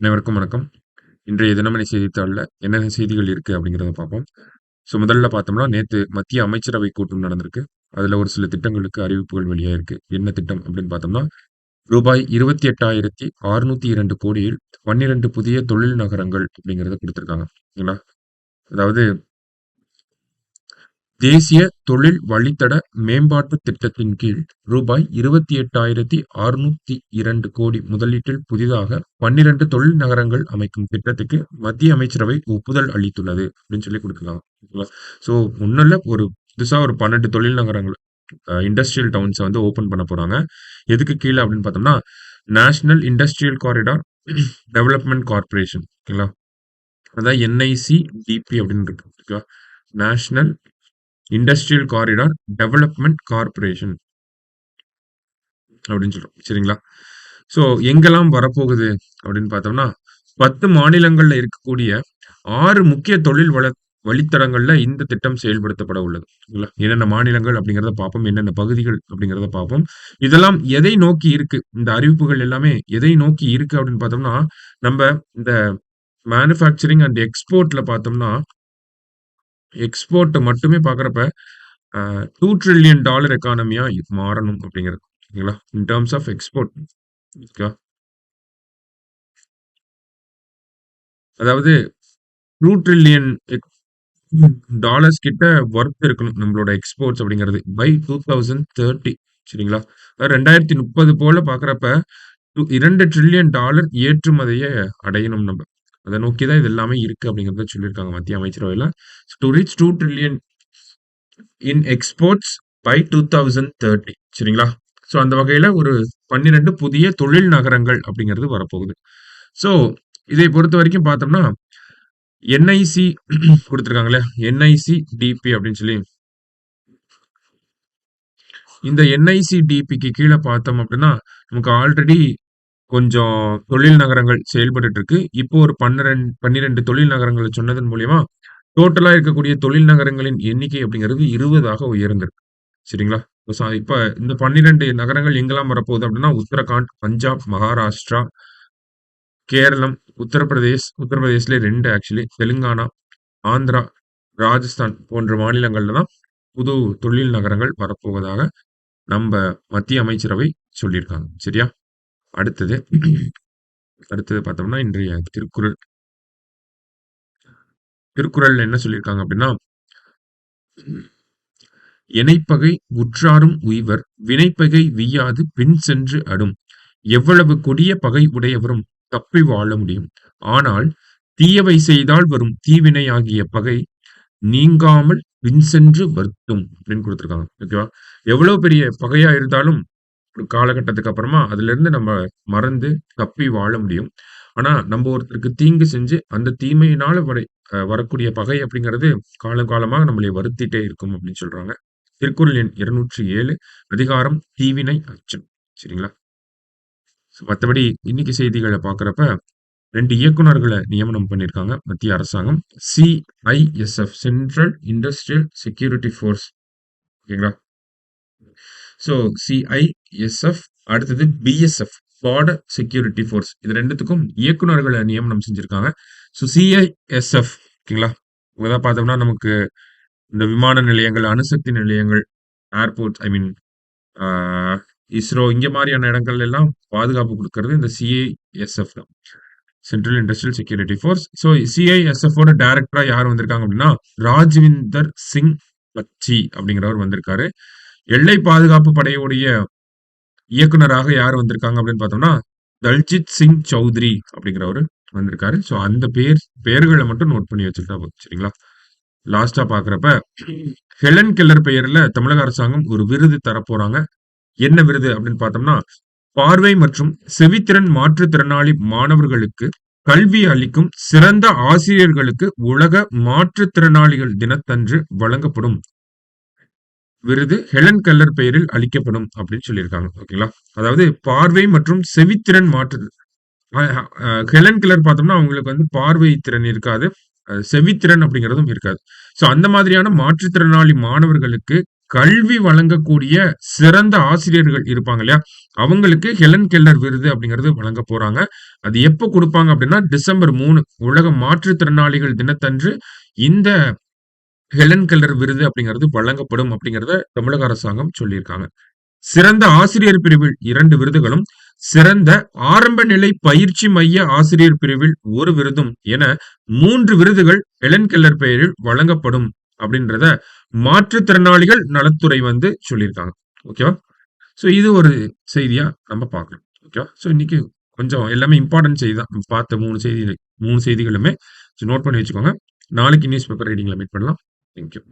அனைவருக்கும் வணக்கம். இன்றைய தினமணி செய்தித்தாள்ல என்னென்ன செய்திகள் இருக்கு அப்படிங்கிறத பார்ப்போம். முதல்ல பார்த்தோம்னா, நேத்து மத்திய அமைச்சரவை கூட்டம் நடந்திருக்கு. அதுல ஒரு சில திட்டங்களுக்கு அறிவிப்புகள் வெளியாயிருக்கு. என்ன திட்டம் அப்படின்னு பார்த்தோம்னா, ரூபாய் 28,602 கோடியில் 12 புதிய தொழில் நகரங்கள் அப்படிங்கிறத குடுத்திருக்காங்க. ஓகேங்களா? அதாவது தேசிய தொழில் வழித்தட மேம்பாட்டுத் திட்டத்தின் கீழ் ரூபாய் 28,602 கோடி முதலீட்டில் புதிதாக 12 தொழில் நகரங்கள் அமைக்கும் திட்டத்துக்கு மத்திய அமைச்சரவை ஒப்புதல் அளித்துள்ளது அப்படின்னு சொல்லி குடுத்துருக்காங்க. ஓகேங்களா? ஸோ ஒண்ணும் இல்ல. புதுசா ஒரு 12 தொழில் நகரங்கள் இண்டஸ்ட்ரியல் டவுன்ஸ வந்து ஓப்பன் பண்ண போறாங்க. எதுக்கு கீழ அப்படின்னு பார்த்தோம்னா, national industrial corridor development corporation. ஓகேங்களா? அதான் NICDP அப்படின்னு இருக்கு. ஓகேவா? National industrial corridor development corporation அப்படின்னு சொல்றோம். சரிங்களா? ஸோ எங்கெல்லாம் வரப்போகுது அப்படின்னு பார்த்தோம்னா, 10 மாநிலங்கள்ல இருக்கக்கூடிய 6 முக்கிய தொழில் வழித்தடங்கள்ல இந்த திட்டம் செயல்படுத்தப்பட உள்ளது. சரிங்களா? என்னென்ன மாநிலங்கள் அப்படிங்கிறத பார்ப்போம். என்னென்ன பகுதிகள் அப்படிங்கிறத பார்ப்போம். இதெல்லாம் எதை நோக்கி இருக்கு? இந்த அறிவிப்புகள் எல்லாமே எதை நோக்கி இருக்கு அப்படின்னு பார்த்தோம்னா, நம்ப இந்த மேனுஃபேக்சரிங் அண்ட் எக்ஸ்போர்ட்ல பார்த்தோம்னா, எக்ஸ்போர்ட் மட்டுமே பார்க்குறப்ப $2 ட்ரில்லியன் எக்கானமியா மாறணும் அப்படிங்கிறது. ஓகேங்களா? In terms of export. ஓகேவா? அதாவது 2 ட்ரில்லியன் டாலர்ஸ் கிட்ட ஒர்த் இருக்கணும் நம்மளோட எக்ஸ்போர்ட்ஸ் அப்படிங்கிறது பை 2030. சரிங்களா? 2030 போல பார்க்குறப்ப 2 ட்ரில்லியன் டாலர் ஏற்றுமதிய அடையணும் நம்ம. அதை நோக்கி தான் இது எல்லாமே இருக்கு அப்படிங்கிறத சொல்லியிருக்காங்க மத்திய அமைச்சரவையில. To reach 2 trillion in exports by 2030. சரிங்களா? ஸோ அந்த வகையில ஒரு 12 புதிய தொழில் நகரங்கள் அப்படிங்கிறது வரப்போகுது. ஸோ இதை பொறுத்த வரைக்கும் பார்த்தோம்னா, என்ஐசி குடுத்திருக்காங்கல்ல. NICDP அப்படின்னு சொல்லி. இந்த NICDPக்கு கீழ பார்த்தோம் அப்படின்னா, நமக்கு ஆல்ரெடி கொஞ்சம் தொழில் நகரங்கள் செயல்பட்டுட்டு இருக்கு. இப்போ ஒரு 12 தொழில் நகரங்கள சொன்னதன் மூலியமா, டோட்டலா இருக்கக்கூடிய தொழில் நகரங்களின் எண்ணிக்கை அப்படிங்கிறது 20ஆக உயர்ந்திருக்கு. சரிங்களா? இப்ப இந்த 12 நகரங்கள் எங்கெல்லாம் வரப்போகுது அப்படின்னா, உத்தரகாண்ட், பஞ்சாப், மகாராஷ்டிரா, கேரளம், உத்தரப்பிரதேஷ்ல 2 ஆக்சுவலி, தெலுங்கானா, ஆந்திரா, ராஜஸ்தான் போன்ற மாநிலங்கள்ல தான் புது தொழில் நகரங்கள் வரப்போவதாக நம்ப மத்திய அமைச்சரவை சொல்லியிருக்காங்க. சரியா? அடுத்தது அடுத்தது பார்த்தோம்னா, இன்றைய திருக்குறள். திருக்குறள்ல என்ன சொல்லியிருக்காங்க அப்படின்னா, "எனைப்பகை உற்றாரும் உய்வர் வினைப்பகை வீயாது பின் சென்று அடும். எவ்வளவு கொடிய பகை உடையவரும் தப்பி வாழ முடியும். ஆனால் தீயவை செய்தால் வரும் தீவினையாகிய பகை நீங்காமல் பின் சென்று வருத்தும்" அப்படின்னு குடுத்திருக்காங்க. ஓகேவா? எவ்வளவு பெரிய பகையா இருந்தாலும் ஒரு காலகட்டத்துக்கு அப்புறமா அதிலிருந்து நம்ம மறந்து தப்பி வாழ முடியும். ஆனா நம்ம ஒருத்தருக்கு தீங்கு செஞ்சு அந்த தீமையினால வரக்கூடிய பகை அப்படிங்கிறது காலம் காலமா நம்மளை வருத்திட்டே இருக்கும் அப்படின்னு சொல்றாங்க. திருக்குறள் எண் 207, அதிகாரம் தீவினை அச்சம். சரிங்களா? மத்தபடி இன்னைக்கு செய்திகள பார்க்கிறப்ப 2 இயக்குனர்கள நியமனம் பண்ணியிருக்காங்க மத்திய அரசாங்கம். CISF central industrial security force. ஓகேங்களா? ஸோ CISF, அடுத்தது BSF பார்டர் செக்யூரிட்டி ஃபோர்ஸ். இது 2த்துக்கும் இயக்குனர்கள நியமனம் செஞ்சிருக்காங்க. So CISF. ஓகேங்களா? இங்க பார்த்தோம்னா நமக்கு இந்த விமான நிலையங்கள், அணுசக்தி நிலையங்கள், ஏர்போர்ட், ஐ மீன் ஆ இஸ்ரோ இங்க மாரியான இடங்கள்ல எல்லாம் பாதுகாப்பு குடுக்கறது இந்த CISF தான். Central industrial security force. So CISF ஓட டைரக்டரா யார் வந்திருக்காங்க அப்படின்னா, ராஜ்விந்தர் சிங் பச்சி அப்படிங்கிறவர் வந்திருக்காரு. எல்லை பாதுகாப்பு படையுடைய இயக்குனராக யார் வந்திருக்காங்க அப்படின்னு பார்த்தோம்னா, தல்ஜித் சிங் சௌத்ரி அப்படிங்கிறவரு வந்திருக்காரு. ஸோ அந்த பெயர்கள மட்டும் நோட் பண்ணி வச்சுக்கிட்டா போதும். சரிங்களா? லாஸ்ட்டா பார்க்கிறப்ப, ஹெலன் கெல்லர் பெயர்ல தமிழக அரசாங்கம் ஒரு விருது தரப்போறாங்க. என்ன விருது அப்படின்னு பார்த்தோம்னா, பார்வை மற்றும் செவித்திறன் மாற்றுத்திறனாளி மாணவர்களுக்கு கல்வி அளிக்கும் சிறந்த ஆசிரியர்களுக்கு உலக மாற்றுத்திறனாளிகள் தினத்தன்று வழங்கப்படும் விருது ஹெலன் கெல்லர் பெயரில் அளிக்கப்படும் அப்படின்னு சொல்லியிருக்காங்க. ஓகேங்களா? அதாவது பார்வை மற்றும் செவித்திறன் ஹெலன் கெல்லர் பார்த்தோம்னா அவங்களுக்கு வந்து பார்வை திறன் இருக்காது. செவித்திறன் அப்படிங்கிறதும் இருக்காது. ஸோ அந்த மாதிரியான மாற்றுத்திறனாளி மாணவர்களுக்கு கல்வி வழங்கக்கூடிய சிறந்த ஆசிரியர்கள் இருப்பாங்க இல்லையா? அவங்களுக்கு ஹெலன் கெல்லர் விருது அப்படிங்கிறது வழங்க போறாங்க. அது எப்ப குடுப்பாங்க அப்படின்னா, டிசம்பர் 3 உலக மாற்றுத்திறனாளிகள் தினத்தன்று இந்த ஹெலன் கெல்லர் விருது அப்படிங்கிறது வழங்கப்படும் அப்படிங்கிறத தமிழக அரசாங்கம் சொல்லியிருக்காங்க. சிறந்த ஆசிரியர் பிரிவில் 2 விருதுகளும், சிறந்த ஆரம்ப நிலை பயிற்சி மைய ஆசிரியர் பிரிவில் 1 விருதும் என 3 விருதுகள் ஹெலன் கெல்லர் பெயரில் வழங்கப்படும் அப்படின்றத மாற்றுத்திறனாளிகள் நலத்துறை வந்து சொல்லியிருக்காங்க. ஓகேவா? சோ இது ஒரு செய்தியா நம்ம பார்க்கலாம். ஓகேவா? சோ இன்னைக்கு கொஞ்சம் எல்லாமே இம்பார்ட்டன்ட் செய்தி தான். பார்த்த 3 செய்திகளுமே நோட் பண்ணி வச்சுக்கோங்க. நாளைக்கு நியூஸ் பேப்பர் ரீடிங்ல மீட் பண்ணலாம். Thank you.